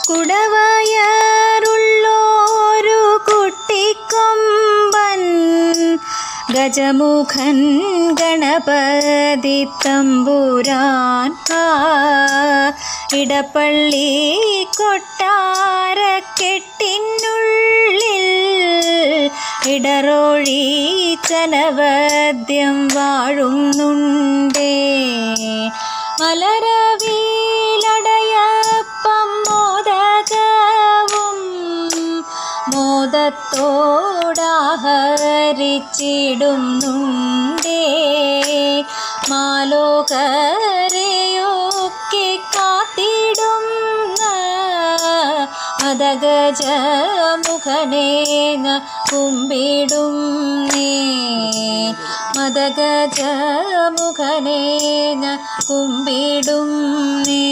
കുടവയറുള്ളോരു കുട്ടിക്കൊമ്പൻ ഗജമുഖൻ ഗണപതി തമ്പുരാൻ ഇടപ്പള്ളി കൊട്ടാരക്കെട്ടിനുള്ളിൽ ഇടറോഴി ചനവദ്യം വാഴുന്നുണ്ടേ. മലരവിലടയപ്പം മോദകവും മോദത്തോടാഹരിച്ചിടുന്നുണ്ടേ. മാലോകരെയൊക്കെ കാത്തിടുന്ന മദഗജമുഖനെ കുമ്പിടും നേ. മദഗജമുഖനെ കുമ്പിടും നേ.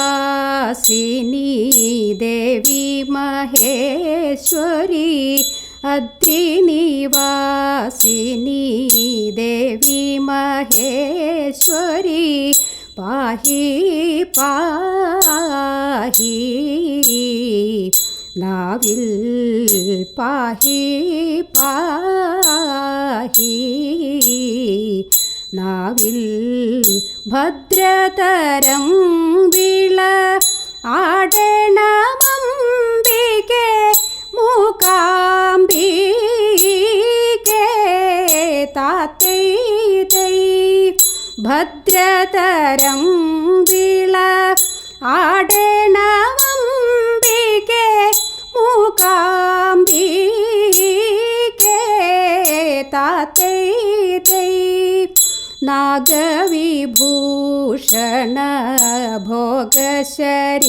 अद्रिनिवासिनी देवी महेश्वरी अद्रिनिवासिनी देवी महेश्वरी पाहि पाहि नाविल पाहि पाहि നാവിൽ ഭദ്രതരം വിള ആടണമംബികെ മൂകാംബികെ താത്തൈ തൈ ഭദ്രതരം വിള ആടണമംബികെ മൂകാംബികെ താത്തൈ തൈ നാഗവിഭൂഷണ ഭോഗശരീരേ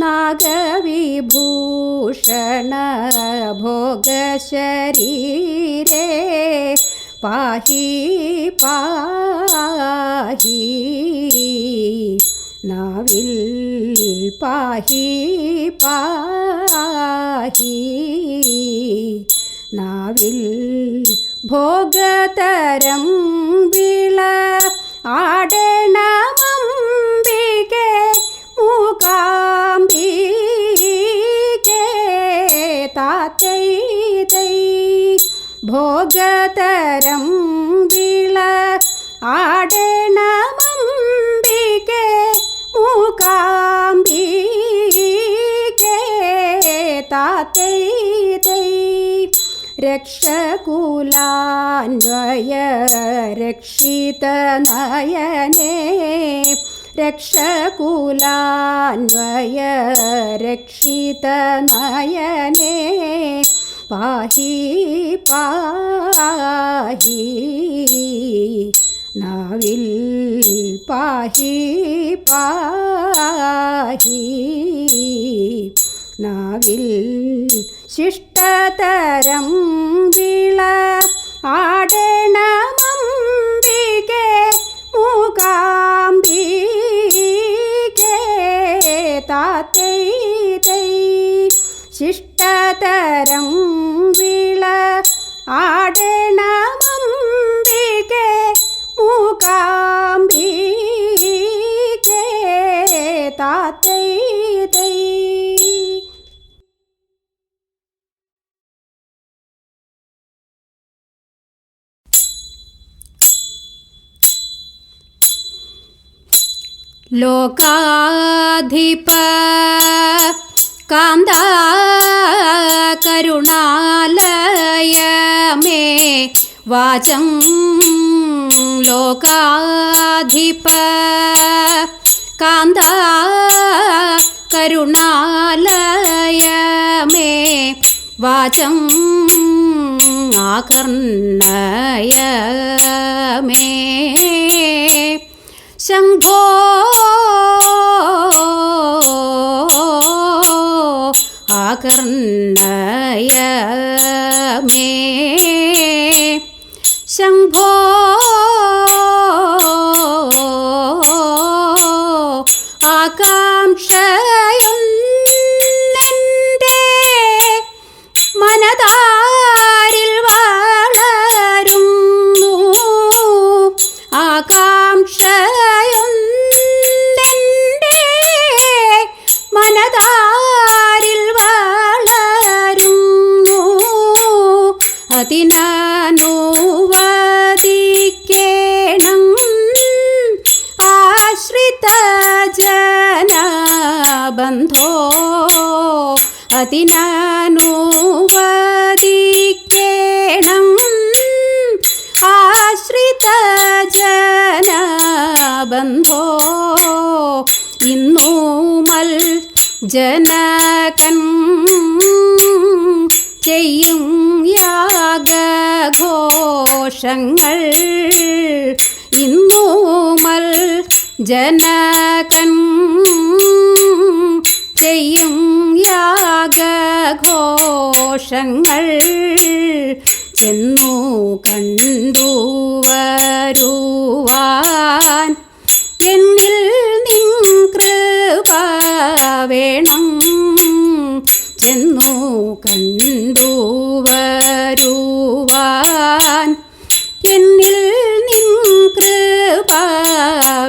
നാഗവിഭൂഷണ ഭോഗശരീരേ പാഹി പാഹി നാവിൽ പാഹി പാഹി നാവിൽ ഭോഗതരം വിള ആടണമംബികെ മൂകാംബികെ താത്തൈ തൈ ഭോഗതരം വിള ആടണമംബികെ മൂകാംബികെ താത്തൈ തൈ രക്ഷകുലാന്വയ രക്ഷിതനയനേ രക്ഷകുലാന്വയ രക്ഷിതനയനേ പാഹി പാഹി നാവിൽ പാഹി പാഹി നാവിൽ ശിഷ്ടതരം വിള ആടണമംബികെ മൂകാംബികെ താത്തൈ തൈ ശിഷ്ടതരം വിള ആടണമംബികെ മൂകാംബികെ താത്തൈ തൈ. ലോകാധിപ കാന്ത കരുണാലയ മേ വാചം ലോകാധിപ കാന്ത കരുണാലയ മേ വാചം ആകർണയ മേ ശംഭോ ആകർണയ മേ ശംഭോ ആകാംക്ഷയൊന്നെൻ്റെ മനതാരിൽ വളരുന്നു ആകാംക്ഷയൊന്നെൻ്റെ മനതാരിൽ വളരുന്നു അതിനനുവദിക്കേണം ആശ്രിത ജനബന്ധോ അതിനനുവദിക്കേണം ആശ്രിത ജനബന്ധോ ഇന്നൂമൽ ജനകൻ ചെയ്യും യാഗഘോഷങ്ങൾ ഇന്നൂമൽ ജനകൻ ചെയ്യും യാഗഘോഷങ്ങൾ ചെന്നു കണ്ടുവരുവാൻ എന്നിൽ നിൻ കൃപ വേണം ചെന്നു കണ്ടുവരുവാൻ എന്നിൽ നിൻ കൃപ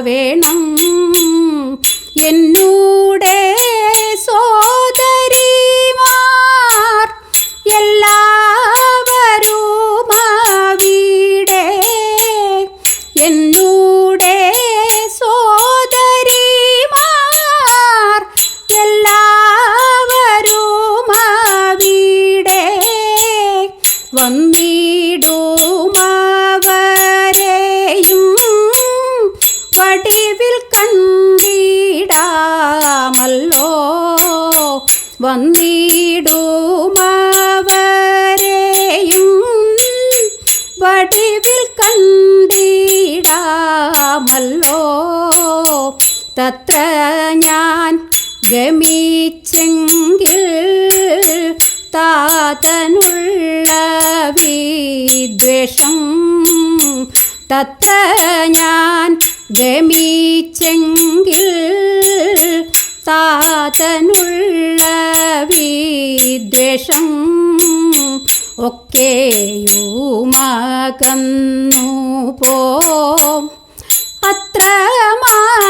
വേണം എന്നൂടെ സോദരിമാർ എല്ലാവരുമവിടെ എന്നൂടെ സോദരിമാർ എല്ലാവരുമവിടെ വന്നിടുമവരെയും വടിവിൽ കണ്ടിടാമല്ലോ വന്നിടുമവരെയും വടിവിൽ കണ്ടിടാമല്ലോ തത്ര ഞാൻ ഗമിച്ചെങ്കിൽ താതനുള്ള വിദ്വേഷം തത്ര ഞാൻ ഗമിച്ചെങ്കിൽ താതനുള്ള വിദ്വേഷം ഒക്കെയുമകന്നു പോം അത്ര മാത്രവുമല്ല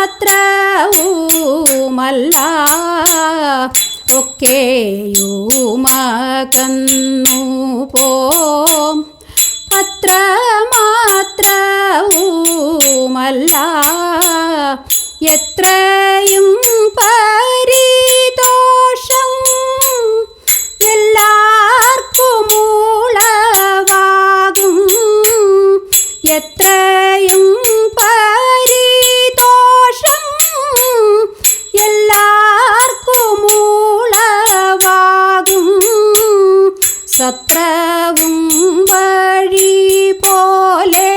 ഒക്കെയുമകന്നു പോം അത്ര മാത്രവുമല്ല എത്രയും പരിതോഷം എല്ലാവർക്കുമുളവാകും എത്രയും പരിതോഷം എല്ലാവർക്കുമുളവാകും സത്രവും വഴി പോലെ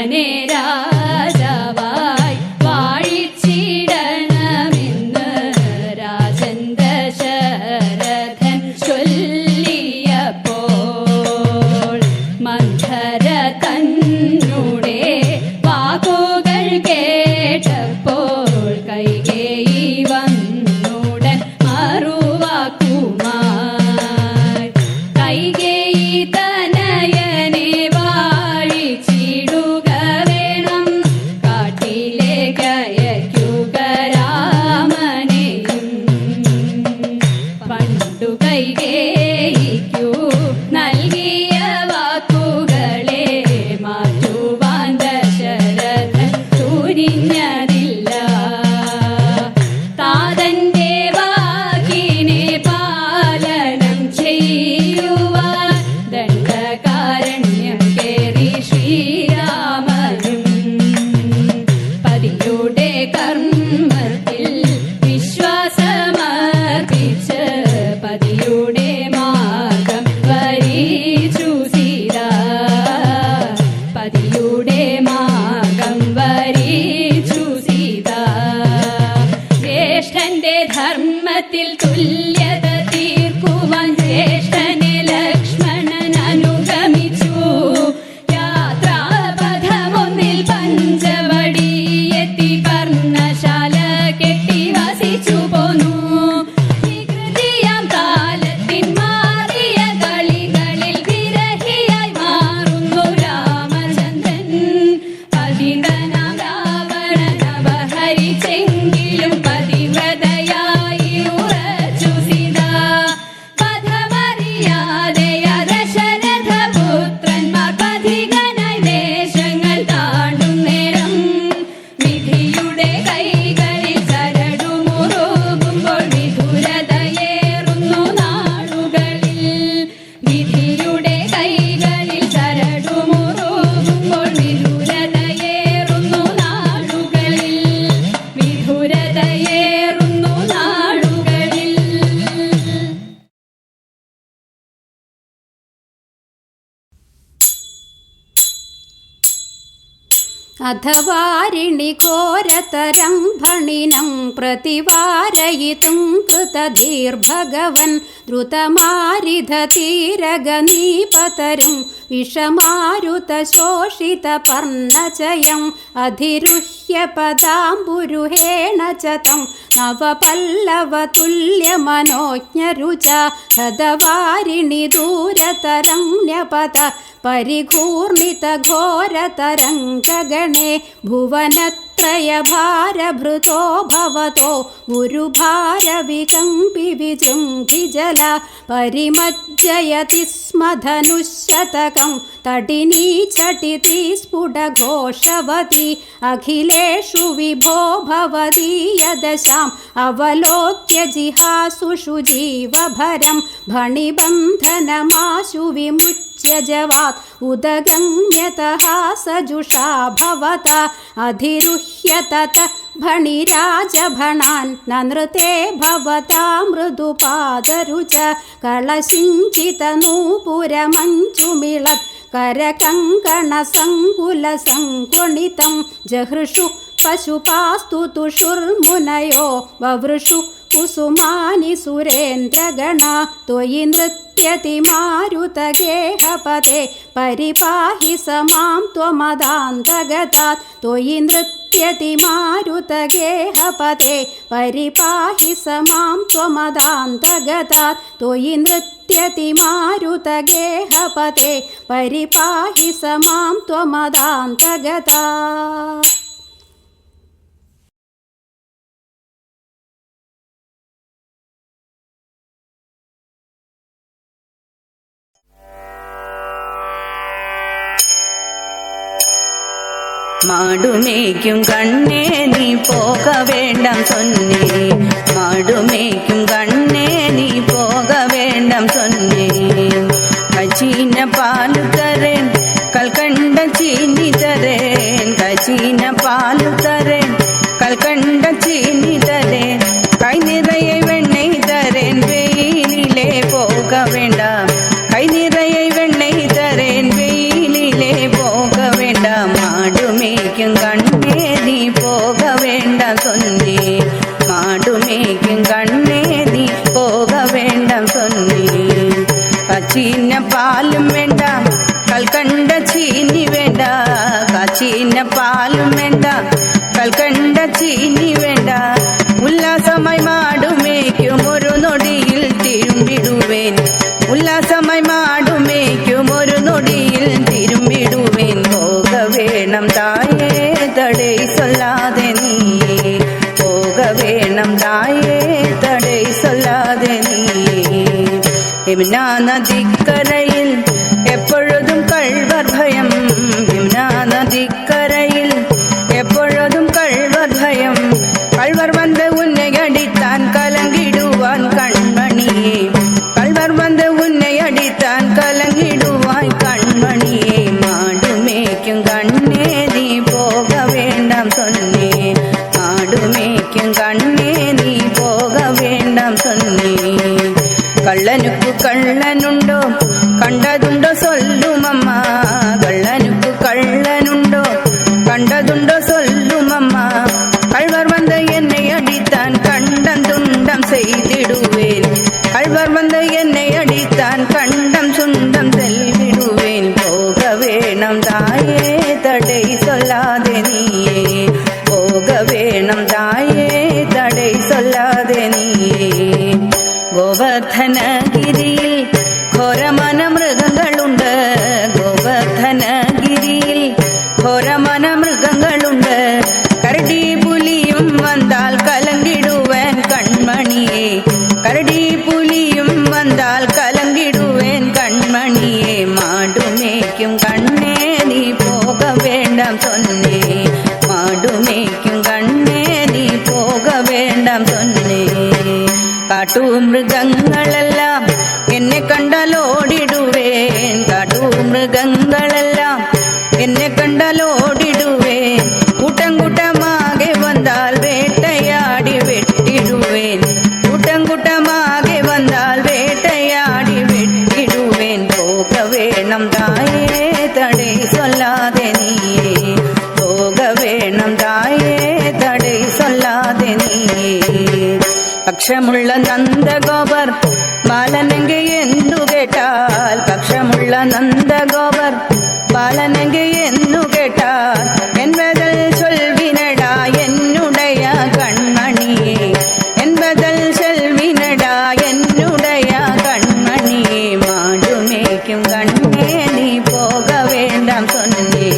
അങ്ങനെ രാജാവായി വാഴിച്ചിടണമെന്ന് രാജൻ ദശരഥൻ ചൊല്ലിയപ്പോൾ മന്ധര തന്നുടെ വാക്കുകൾ കേട്ടപ്പോൾ കൈകേയി വന്നുടൻ മറുവാക്കുമായി കൈകേയി തനയനെ വാഴിച്ചിടുക വേണം കാട്ടിലേക്ക് അയക്കുക രാമനെയും പണ്ടു കൈകേയിക്കു നൽകിയ വാക്കുകളെ മാറ്റുവാൻ ദശരഥൻ തുനിഞ്ഞതില്ല താതന്റെ വാക്കിനെ പാലനം ചെയ്യുവാൻ ദണ്ഡകാരണ്യം കേറി ശ്രീരാമനും പതിയുടെ കർമ്മത്തിൽ വിശ്വാസമർപ്പിച്ച് പതിയുടെ മാർഗം വരിച്ചു സീത പതിയുടെ മാർഗം വരിച്ചു സീത ജ്യേഷ്ഠന്റെ ധർമ്മത്തിൽ തുല്യത തീർക്കുവാൻ ജ്യേഷ്ഠനെ ലക്ഷ്മണൻ അനുഗമിച്ചു യാത്രാപഥമൊന്നിൽ പഞ്ചവടി എത്തി പർണശാല കെട്ടി വസിച്ചു പോന്നു വികൃതിയാം കാലത്തിൻ മാറിയ കളികളിൽ വിരഹിയായി മാറുന്നു രാമചന്ദ്രൻ പതിതനാം രാവണൻ അപഹരിച്ചെങ്കിലും പതിവ്രതയായി ഉറച്ചു സീത പഥമറിയാതെ ദശരഥപുത്രന്മാർ പഥികനായി ദേശങ്ങൾ താണ്ടും നേരം വിധിയുടെ കൈകളിൽ ചരടുമുറുകുമ്പോൾ വിധുരതയേറുന്നു നാളുകളിൽ വിധിയുടെ കൈകളിൽ ചരടുമുറുകുമ്പോൾ വിധുരതയേറുന്നു നാളുകളിൽ വിധുരതയേറുന്നു നാളുകളിൽ അഥവാരിണി ഘോരതരം ഭണിനം പ്രതിവാരയിതും കൃതധീർഭഗവൻ ദ്രുതമാരിധതീരഗനീപതരും വിഷമാരുതശോഷിത പർണചയം അധിരുഹ്യ പദാംബുരുഹേണ ച തം നവപല്ലവതുല്യമനോജ്ഞരുച ഹതവാരിണി ദൂരതരണ്യപത പരിഘൂർണിതഘോരതരംഗഗണേ ഭുവനത്രയഭാരഭൃതോ ഭവതോ ഗുരുഭാരവികമ്പി വിജൃംഭിജല പരിമജ്ജയതി സ്മ ധനുശതകം തടിനീ ഛടിതി സ്ഫുടഘോഷവതി അഖിലേഷു വിഭോ ഭവദീയദശാം അവലോക്യ ജിഹാസുഷു ജീവഭരം ഭണിബന്ധനമാശു വിമുച്യജവാത് ഉദഗമ്യതഃ സജുഷാ ഭവത അധിരുഹ്യ തത ഭണിരാജഭണാൻ നനൃതേ ഭവതാ മൃദുപാദരുച കളസിഞ്ചിതനൂപുരമഞ്ജുമിളത് കരകങ്കണസങ്കുലസങ്കുണിതം ജഹൃഷു പശുപാസ്തുതുഷുർമുനയോ വവൃഷു കുസുമാനി സുരേന്ദ്രഗണ ത്വയി നൃത്യതി മാരുതഗേഹപദേ പരിപാഹി സമാം ത്വമദാന്തഗതാത് ത്വയി നൃത്യതി മാരുതഗേഹപദേ പരിപാഹി സമാം ത്വമദാന്തഗതാത് ത്വയി നൃത്യതി മാരുതഗേഹപദേ പരിപാഹി സമാം ത്വമദാന്തഗതാത്. மாடுமேய்க்கும் கண்ணே நீ போக வேண்டாம் சொன்னேன், மாடுமேய்க்கும் கண்ணே நீ போக வேண்டாம் சொன்னேன். கச்சீன பால் தரேன் கல்கண்ட சீனி தரேன், கச்சீன பால் தரேன் கல்கண்ட சீனி தரேன், கை நிறைய வெண்ணெய் தரேன் வெயிலிலே போக வேண்டாம், கை நிறைய வெண்ணெய் தரேன் வெயிலிலே போக வேண்டாம். மாடு வேண்டாம் சொன்னேன். காய்ச்சின பாலும் வேண்டாம், கல்கண்ட சீனி வேண்டாம். காய்ச்சின பாலும் வேண்டாம், கல்கண்ட சீனி வேண்டாம். உல்லாசமாய் மாடு மேய்க்கும் ஒரு நொடியில் திரும்பிடுவேன். உல்லாசமாய் மாடு மேய்க்கும் ஒரு நொடியில் திரும்பிடுவேன். போக வேணும் தாயே தடை சொல்லாதே நீயே. போக வேணும் தாயே தடை சொல்லாதே நீயே. யமுனா நதிக்கரையில் எப்பொழுதும் கள்வர் பயம். யமுனா நதிக்கரையில் எப்பொழுதும் கள்வர் பயம். கள்வர் வந்து உன்னை அடித்தான் கலங்கிடுவான் கண்மணியே. கள்வர் வந்து உன்னை அடித்தான் கலங்கிடுவாய் கண்மணியே. மாடு மேய்க்கும் கண்ணே நீ போக வேண்டாம் சொன்னேன். மாடு மேய்க்கும் கண்ணே நீ போக வேண்டாம் சொன்னேன். கள்ளனுக்கு கள்ளனுண்டோ கண்டதுண்டோ சொல்லும் அம்மா. கள்ளனுக்கு கள்ளனுண்டோ கண்டதுண்டோ சொல்லும் அம்மா. கள்வர் வந்து என்னை அடித்தான் கண்டம் துண்டம் செய்திடுவேன். கள்வர் வந்து என்னை அடித்தான் கண்டம் சுண்டம் செல்விடுவேன். போக வேணும் தாயே தடை சொல்லாதே நீயே. போக வேணும் தாயே தடை சொல்லாதே நீயே. ഗോവർദ്ധനഗിരിയിൽ ഘോരമന മൃഗങ്ങളുണ്ട്. ഗോവർദ്ധനഗിരിയിൽ ഘോരമന മൃഗങ്ങളുണ്ട്. കരടി പുലിയും വന്നാൽ കലങ്കിടുവാൻ കൺമണിയെ. കരടി പുലിയും വന്നാൽ കലങ്കിടുവാൻ കൺമണിയെ. മാടുമേക്കും കണ്ണേ നീ പോക വേണ്ടാം சொன்னே. മാടുമേക്കും കണ്ണേ നീ പോക വേണ്ടാം சொன்னே. കാട്ടുമൃഗങ്ങളെല്ലാം എന്നെ കണ്ടാലോടിടുവേൻ. കാട്ടുമൃഗങ്ങളെല്ലാം എന്നെ കണ്ടാലോടിടുവേൻ. കൂട്ടം കൂട്ടമാകെ വന്നാൽ വേട്ടയാടി വെട്ടിടുവേൻ. കൂട്ടം കൂട്ടമാകെ വന്നാൽ വേട്ടയാടി വെട്ടിടുവേൻ. പോക വേണം തായേ തടൈ சொல்லாதே നീയേ. പോക വേണം തായേ തടൈ சொல்லாதே നീയേ. പക്ഷമുള്ള നന്ദഗോപർ ബാലനെങ്കെ എന്നു കേട്ടാൽ. പക്ഷമുള്ള നന്ദഗോപർ ബാലനെങ്കെ എന്നു കേട്ടാൽ. என்பதல் சொல்வினடா என்னுடைய கண்மணியே. என்பதல் சொல்வினடா என்னுடைய கண்மணியே. മാടുമേക്കും കണ്ണേ നീ പോക വേണ്ടാം சொன்னே.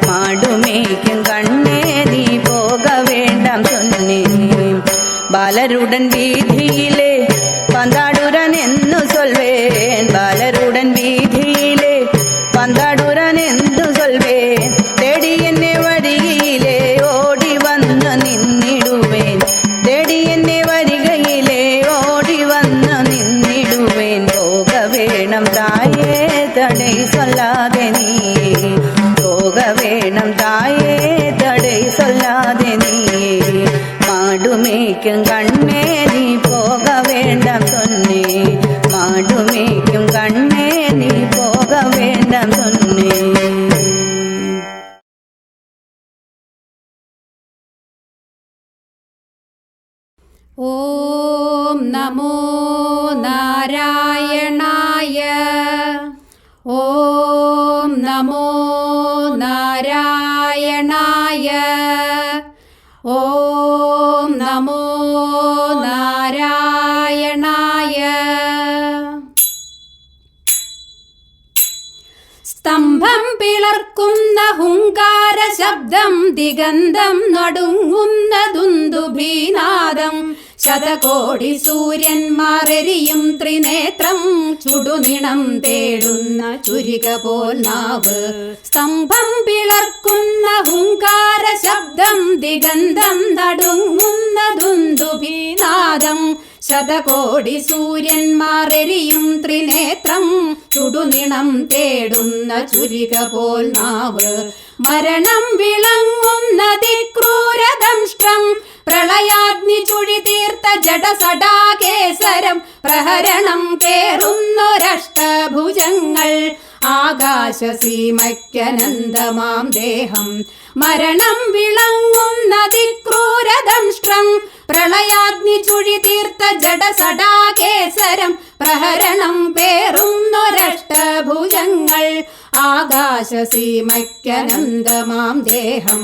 മാടുമേക്കും കണ്ണേ നീ പോക വേണ്ടാം சொன்னே. ബാലരുടൻ വീതിയിലെ പന്താടുരൻ എന്നു ചൊൽവേൻ. ബാലരുടൻ വീതിയിലെ പന്താടുരൻ എന്നു ചൊൽവേൻ. തേടി എന്നെ വരികയിലെ ഓടി വന്ന് നിന്നിടുവേൻ. തേടി എന്നെ വരികയിലെ ഓടി വന്ന് നിന്നിടുവേൻ. പോക വേണം തായേ തടൈ சொல்லாதே നീയേ. പോക വേണം തായേ തടൈ சொல்லாதே നീയേ. മാടുമേക്കും കണ്ണേ നീ പോക വേണ്ടാം சொன்னே. മാടുമേക്കും കണ്ണേ നീ പോക വേണ്ടാം சொன்னേ. ഓം നമോ നാരായണായ. ഓം നമോ നാരായണായ. ഓം നമോ നാരായണായ. സ്തംഭം പിളർക്കുന്ന ഹുങ്കാര ശബ്ദം ദിഗന്ധം നടുങ്ങുന്ന ദുന്ദുഭീനാദം. ശതകോടി സൂര്യന്മാരെരിയും ത്രിനേത്രം ചുടുനിണം തേടുന്ന ചുരിക പോൽ നാവ്. സ്തംഭം പിളർക്കുന്ന ഹുങ്കാര ശബ്ദം ദിഗന്ധം നടുങ്ങുന്ന ദുന്ദുഭീനാദം. ശതകോടി സൂര്യന്മാരെരിയും ത്രിനേത്രം ചുടുനിണം തേടുന്ന ചുരിക പോൽ നാവ്. മരണം വിളങ്ങുന്ന ദിക്രൂരദംഷ്ട്രം പ്രളയാഗ്നി ചുഴി തീർത്ത ജഡസടാകേസരം. പ്രഹരണം കേറുന്നൊരഷ്ടഭുജങ്ങൾ ആകാശസീമയ്ക്കനന്തമാം ദേഹം മരണം വിളങ്ങുന്നതിക്രൂരദംഷ്ട്രം പ്രളയാഗ്നി ചുഴി തീർത്ത ജഡസടാകേസരം പ്രഹരണം പേറുന്നൊരഷ്ടഭുജങ്ങൾ ആകാശസീമയ്ക്കനന്തമാം ദേഹം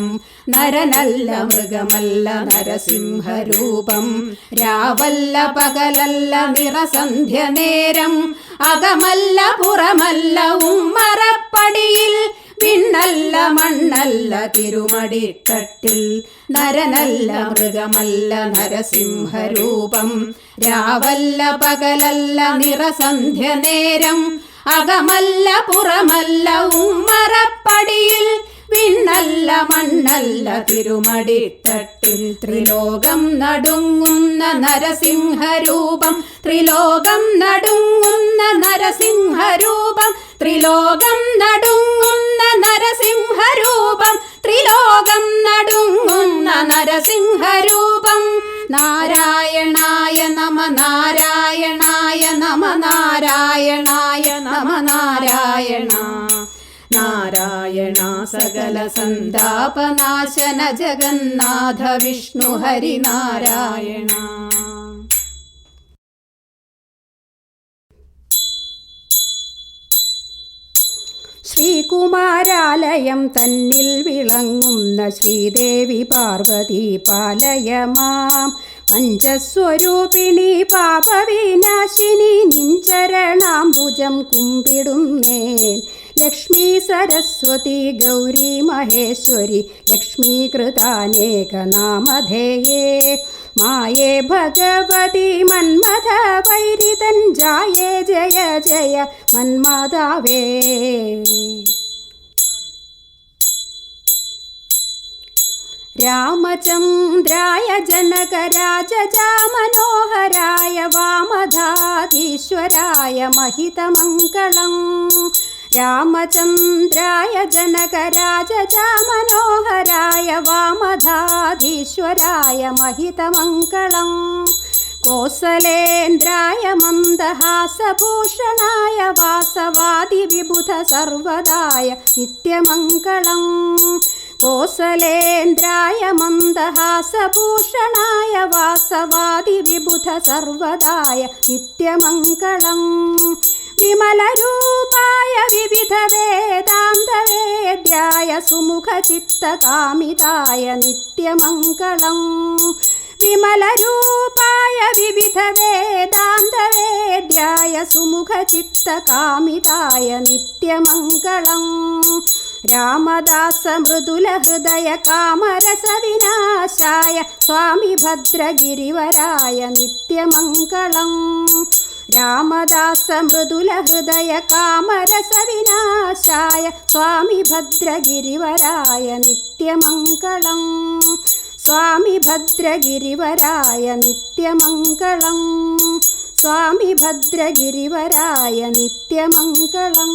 നരനല്ല മൃഗമല്ല നരസിംഹരൂപം രാവല്ല പകലല്ല നിറസന്ധ്യ നേരം അകമല്ല പുറമല്ല ഉമ്മറപ്പടിയിൽ വിണ്ണല്ല മണ്ണല്ല തിരുമടിത്തട്ടിൽ നരനല്ല മൃഗമല്ല നരസിംഹരൂപം രാവല്ല പകലല്ല നിറസന്ധ്യ നേരം അകമല്ല പുറമല്ല ഉമ്മറപ്പടിയിൽ വിണ്ണല്ല മണ്ണല്ല തിരുമടിത്തട്ടിൽ ത്രിലോകം നടുങ്ങുന്ന നരസിംഹരൂപം ത്രിലോകം നടുങ്ങുന്ന നരസിംഹരൂപം ത്രിലോകം നടുങ്ങുന്ന നരസിംഹരൂപം ത്രിലോകം നടുങ്ങുന്ന നരസിംഹരൂപം നാരായണായ നമ നാരായണായ നമ നാരായണായ നമ നാരായണ നാരായണ സകല സന്താപനാശന ജഗന്നാഥ വിഷ്ണു ഹരിനാരായണ. ശ്രീകുമാരാലയം തന്നിൽ വിളങ്ങുന്ന ശ്രീദേവി പാർവതി പാലയമാം പഞ്ചസ്വരൂപിണി പാപവിനാശിനി നിഞ്ചരണാംബുജം കുമ്പിടുന്നേൻ ലക്ഷ്മീ സരസ്വതി ഗൗരി മഹേശ്വരി ലക്ഷ്മീകൃതാനേകനാമധേയേ മായേ ഭഗവതി മന്മഥ വൈരിതൻ ജായേ ജയ ജയ മന്മദാവേ. രാമചന്ദ്രായ ജനകരാജാമനോഹരായ വാമധാധീശ്വരായ മഹിതമംഗളം രാമചന്ദ്രായ ജനകരാജാമനോഹരായ വാമധാധീശ്വരായ മഹിതമംഗളം കോസലേന്ദ്രായ മന്ദഹാസഭൂഷണായ വാസവാദി വിബുധ സർവദായ നിത്യമംഗളം കോസലേന്ദ്രായ മന്ദഹാസഭൂഷണായ വാസവാദി വിബുധ സർവദായ നിത്യമംഗളം വിമലരൂപായ വിവിധ വേദാന്തവേദ്യായ സുമുഖചിത്തകാമിതായ നിത്യമംഗളം വിമലരൂപായ വിവിധ വേദാന്തവേദ്യായ സുമുഖചിത്തകാമിതായ നിത്യമംഗളം രാമദാസ മൃദുല ഹൃദയ കാമരസ വിനാശായ സ്വാമി ഭദ്രഗിരിവരായ നിത്യമംഗളം രാമദാസ മൃദുല ഹൃദയ കാമരസ വിനാശായ സ്വാമി ഭദ്രഗിരിവരായ നിത്യമംഗളം സ്വാമി ഭദ്രഗിരിവരായ നിത്യമംഗളം സ്വാമി ഭദ്രഗിരിവരായ നിത്യമംഗളം.